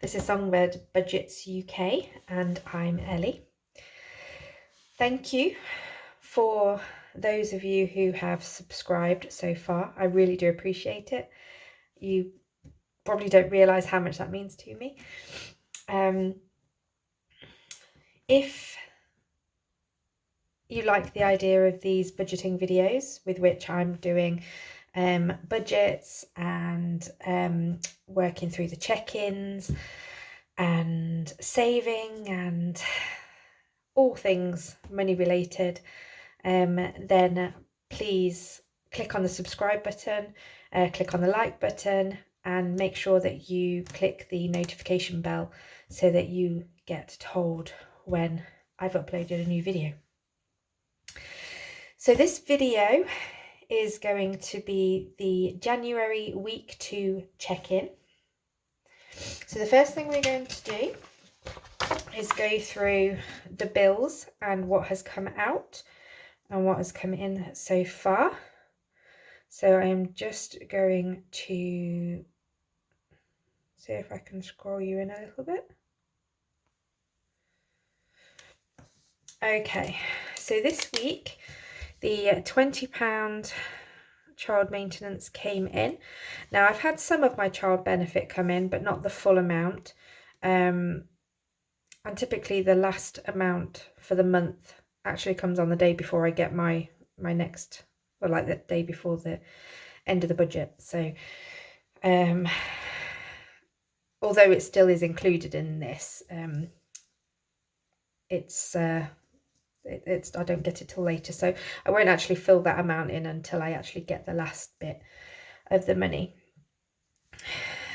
This is Songbird Budgets UK and I'm Ellie. Thank you for those of you who have subscribed so far. I really do appreciate it. You probably don't realise how much that means to me. If you like the idea of these budgeting videos with which I'm doing budgets and working through the check-ins and saving and all things money related, then please click on the subscribe button, click on the like button, and make sure that you click the notification bell so that you get told when I've uploaded a new video. So this video is going to be the January week 2 check-in. So the first thing we're going to do is go through the bills and what has come out and what has come in so far. So I'm just going to see if I can scroll you in a little bit. Okay, so this week the £20 child maintenance came in. Now I've had some of my child benefit come in, but not the full amount. And typically the last amount for the month actually comes on the day before I get my next, or like the day before the end of the budget. So although it still is included in this, I don't get it till later, so I won't actually fill that amount in until I actually get the last bit of the money.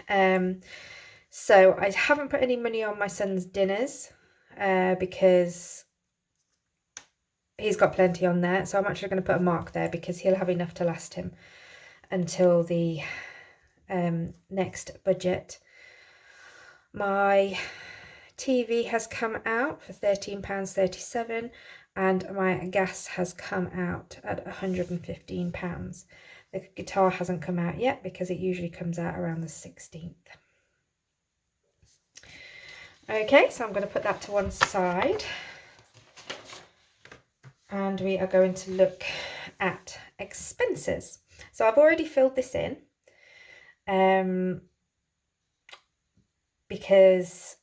So I haven't put any money on my son's dinners because he's got plenty on there, so I'm actually going to put a mark there because he'll have enough to last him until the next budget. My TV has come out for £13.37 and my gas has come out at £115. The guitar hasn't come out yet because it usually comes out around the 16th. Okay, so I'm going to put that to one side and we are going to look at expenses. So I've already filled this in because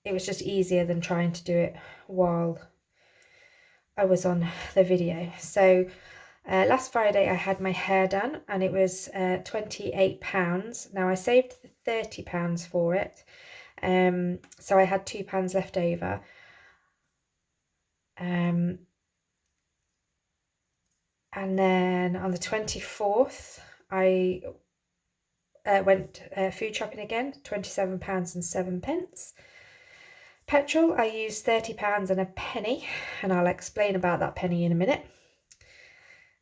it was just easier than trying to do it while I was on the video. So last Friday I had my hair done and it was £28. Now I saved £30 for it, so I had £2 left over. And then on the 24th I went food shopping again, £27.07. Petrol, I used £30 and a penny, and I'll explain about that penny in a minute.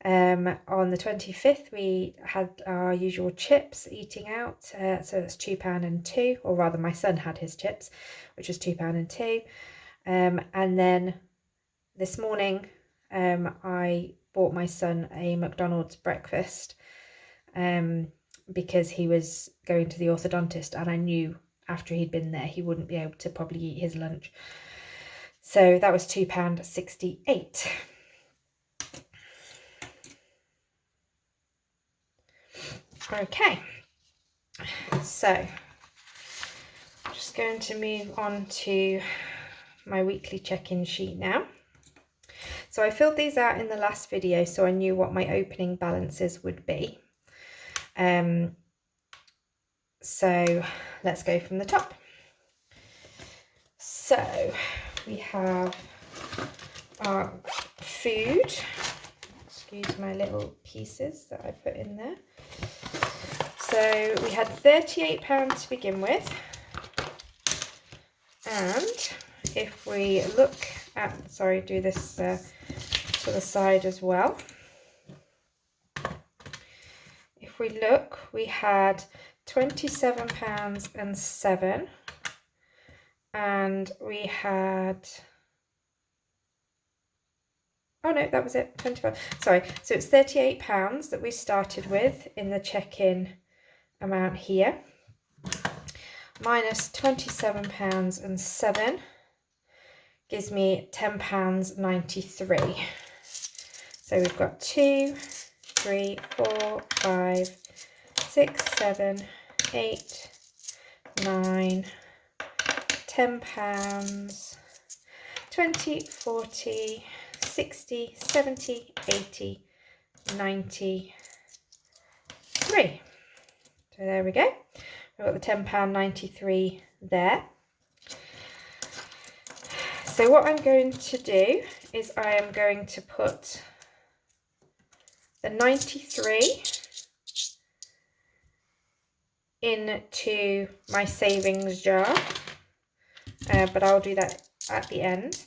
On the 25th, we had our usual chips eating out, so it's £2 and 2, or rather my son had his chips, which was £2 and 2. And then this morning, I bought my son a McDonald's breakfast because he was going to the orthodontist and I knew after he'd been there he wouldn't be able to probably eat his lunch. So that was £2.68. Okay, so I'm just going to move on to my weekly check-in sheet now. So I filled these out in the last video so I knew what my opening balances would be. So let's go from the top. So we have our food. Excuse my little pieces that I put in there. So we had £38 to begin with. And if we look at, sorry, do this to the side as well. If we look, we had £27.07 and we had, oh no, that was it, 25, sorry, so it's £38 that we started with in the check-in amount here. minus £27.07 gives me £10.93. So we've got 2, 3, 4, 5, 6, 7, 8, 9, £10, 20, 40, 60, 70, 80, 93. So there we go. We've got the £10.93 there. So what I'm going to do is I am going to put the 93 into my savings jar, but I'll do that at the end.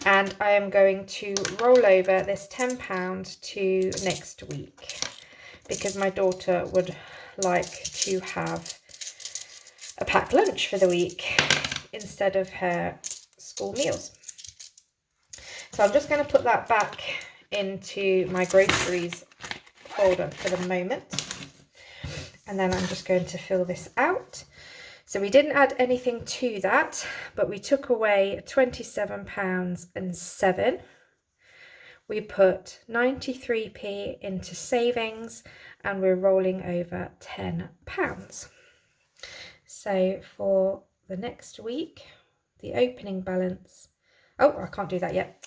And I am going to roll over this £10 to next week because my daughter would like to have a packed lunch for the week instead of her school meals. So I'm just going to put that back into my groceries folder for the moment. And then I'm just going to fill this out. So we didn't add anything to that, but we took away £27.07. We put 93p into savings and we're rolling over £10. So for the next week, the opening balance, oh, I can't do that yet.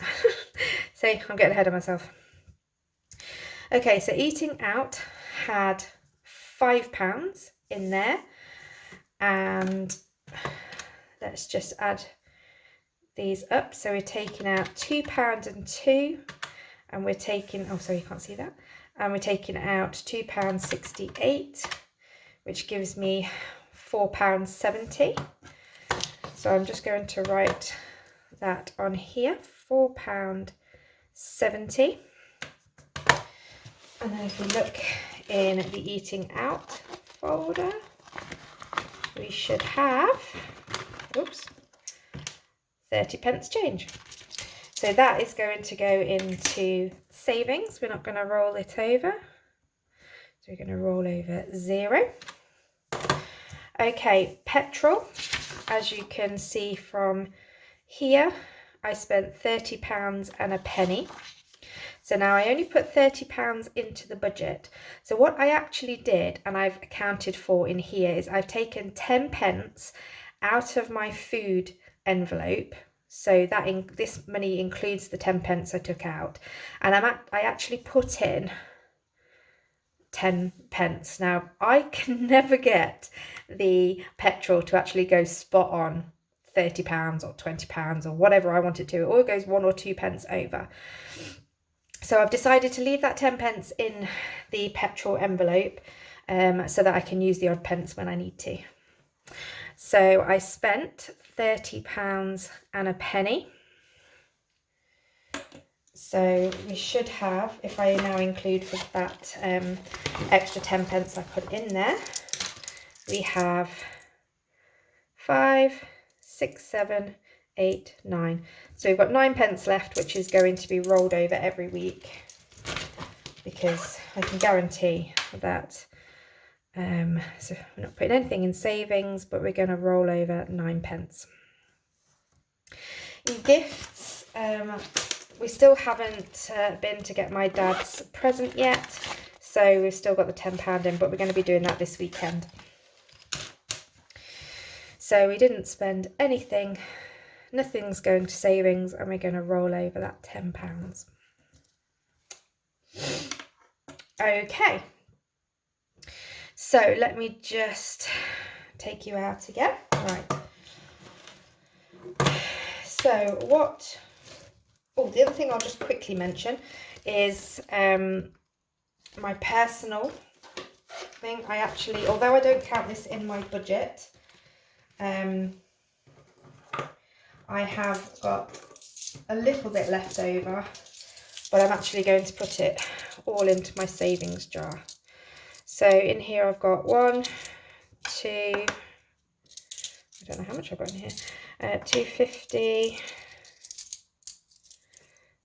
So I'm getting ahead of myself. Okay, so eating out had £5 in there. And let's just add these up. So we're taking out £2.02 and we're taking, oh sorry, you can't see that. And we're taking out £2.68, which gives me £4.70. So I'm just going to write that on here, £4.70. And then if we look in the eating out folder, we should have, oops, 30p change. So that is going to go into savings. We're not going to roll it over. So we're going to roll over 0. Okay, petrol. As you can see from here, I spent £30 and a penny. So now I only put £30 into the budget. So what I actually did, and I've accounted for in here, is I've taken 10p out of my food envelope. So that this money includes the 10p I took out. And I actually put in 10p. Now I can never get the petrol to actually go spot on £30 or £20 or whatever I want it to. It all goes 1 or 2p over. So I've decided to leave that 10p in the petrol envelope so that I can use the odd pence when I need to. So I spent £30 and a penny. So we should have, if I now include for that extra 10p I put in there, we have 5, 6, 7, 8, 9. So we've got 9p left, which is going to be rolled over every week because I can guarantee that. So we're not putting anything in savings, but we're going to roll over 9p. In gifts, we still haven't been to get my dad's present yet, so we've still got the £10 in, but we're going to be doing that this weekend. So we didn't spend anything. Nothing's going to savings, and we're going to roll over that £10. Okay, so let me just take you out again. Right. So what, oh, the other thing I'll just quickly mention is my personal thing. I actually, although I don't count this in my budget, I have got a little bit left over, but I'm actually going to put it all into my savings jar. So in here I've got 1, 2, I don't know how much I've got in here, 250,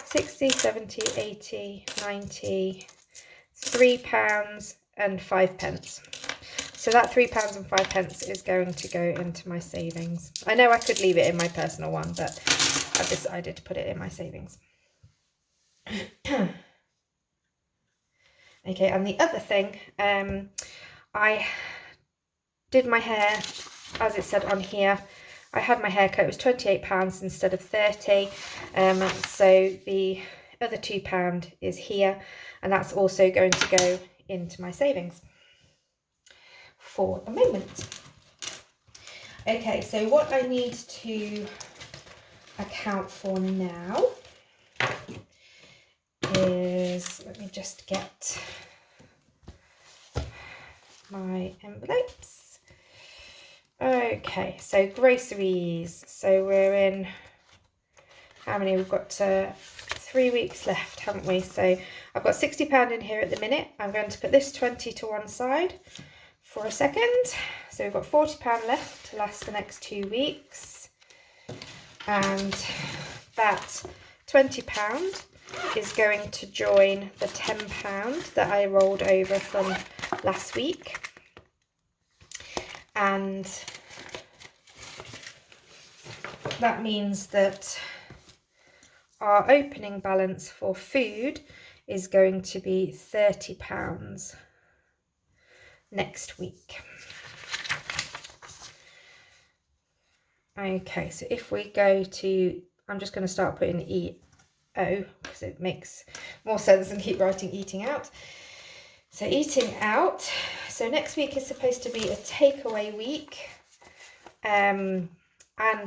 60, 70, 80, 90, £3 and 5p. So that £3.05 is going to go into my savings. I know I could leave it in my personal one, but I've decided to put it in my savings. Okay, and the other thing, I did my hair, as it said on here. I had my haircut, it was £28 instead of 30. So the other £2 is here, and that's also going to go into my savings for the moment. Okay, so what I need to account for now is, let me just get my envelopes. Okay, so groceries. So we're in, how many? We've got 3 weeks left, haven't we? So I've got £60 in here at the minute. I'm going to put this 20 to one side for a second. So we've got £40 left to last the next 2 weeks. And that £20 is going to join the £10 that I rolled over from last week. And that means that our opening balance for food is going to be £30 next week. Okay, so if we go to, I'm just going to start putting EO because it makes more sense than keep writing eating out. So eating out, so next week is supposed to be a takeaway week, and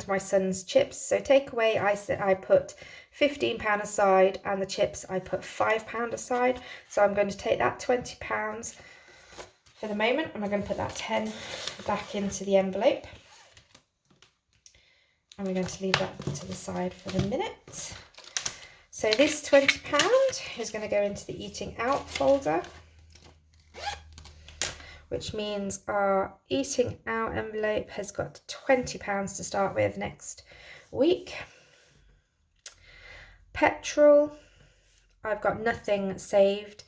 my son's chips. So takeaway, I put £15 aside, and the chips I put £5 aside. So I'm going to take that £20 for the moment, and I'm going to put that 10 back into the envelope. And we're going to leave that to the side for the minute. So this £20 is going to go into the eating out folder, which means our eating out envelope has got £20 to start with next week. Petrol, I've got nothing saved.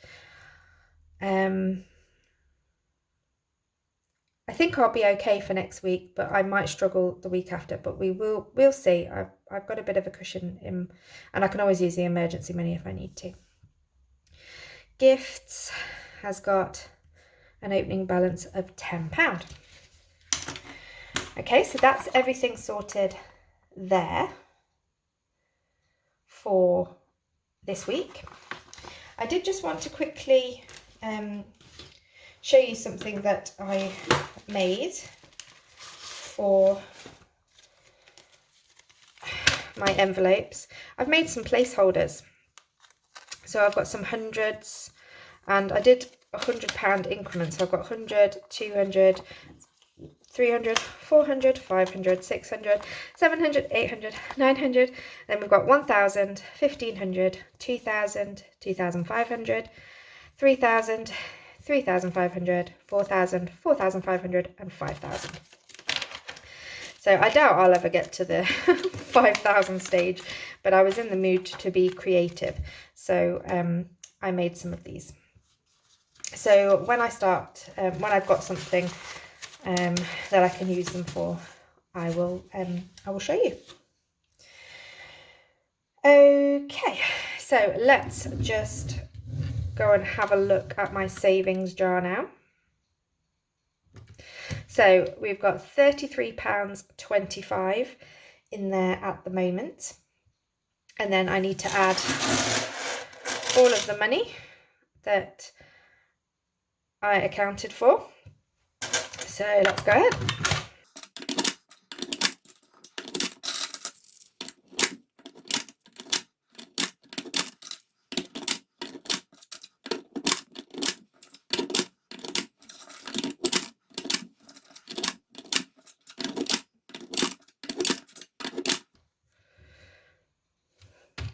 I think I'll be okay for next week, but I might struggle the week after, but we'll see. I've got a bit of a cushion in, and I can always use the emergency money if I need to. Gifts has got an opening balance of £10. Okay, so that's everything sorted there for this week. I did just want to quickly show you something that I made for my envelopes. I've made some placeholders. So I've got some hundreds, and I did £100 increments. So I've got 100, 200, 300, 400, 500, 600, 700, 800, 900. Then we've got 1,000, 1,500, 2,000, 2,500, 3,000, 3,500, 4,000, 4,500 and 5,000. So I doubt I'll ever get to the 5,000 stage, but I was in the mood to be creative. So I made some of these. So when I start, when I've got something that I can use them for, I will show you. Okay, so let's just go and have a look at my savings jar now. So we've got £33.25 in there at the moment. And then I need to add all of the money that I accounted for. So let's go ahead.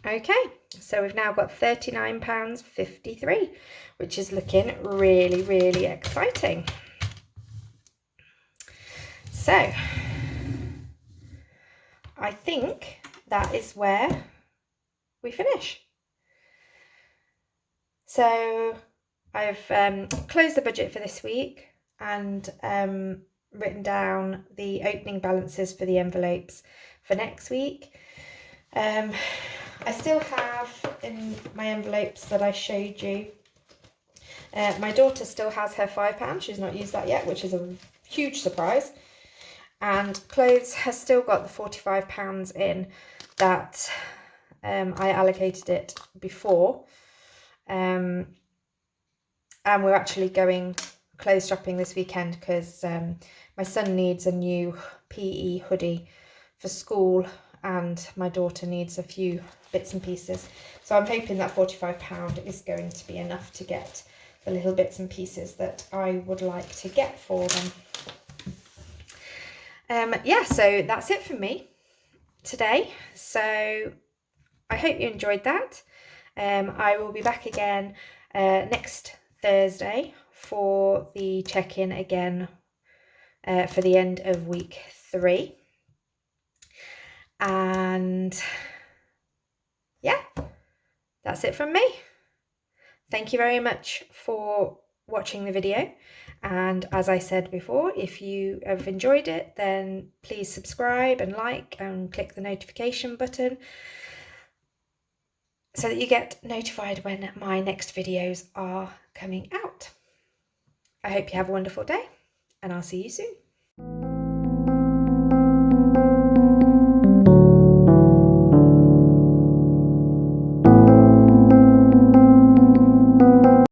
Okay, so we've now got £39.53, which is looking really, really exciting. So I think that is where we finish. So I've closed the budget for this week, and written down the opening balances for the envelopes for next week. I still have in my envelopes that I showed you, my daughter still has her £5. She's not used that yet, which is a huge surprise. And clothes has still got the £45 in that I allocated it before. And we're actually going clothes shopping this weekend because my son needs a new PE hoodie for school and my daughter needs a few bits and pieces. So I'm hoping that £45 is going to be enough to get the little bits and pieces that I would like to get for them. Yeah, so that's it for me today. So I hope you enjoyed that. I will be back again next Thursday for the check-in again for the end of week 3. And yeah, that's it from me. Thank you very much for watching the video. And as I said before, if you have enjoyed it, then please subscribe and like and click the notification button so that you get notified when my next videos are coming out. I hope you have a wonderful day and I'll see you soon.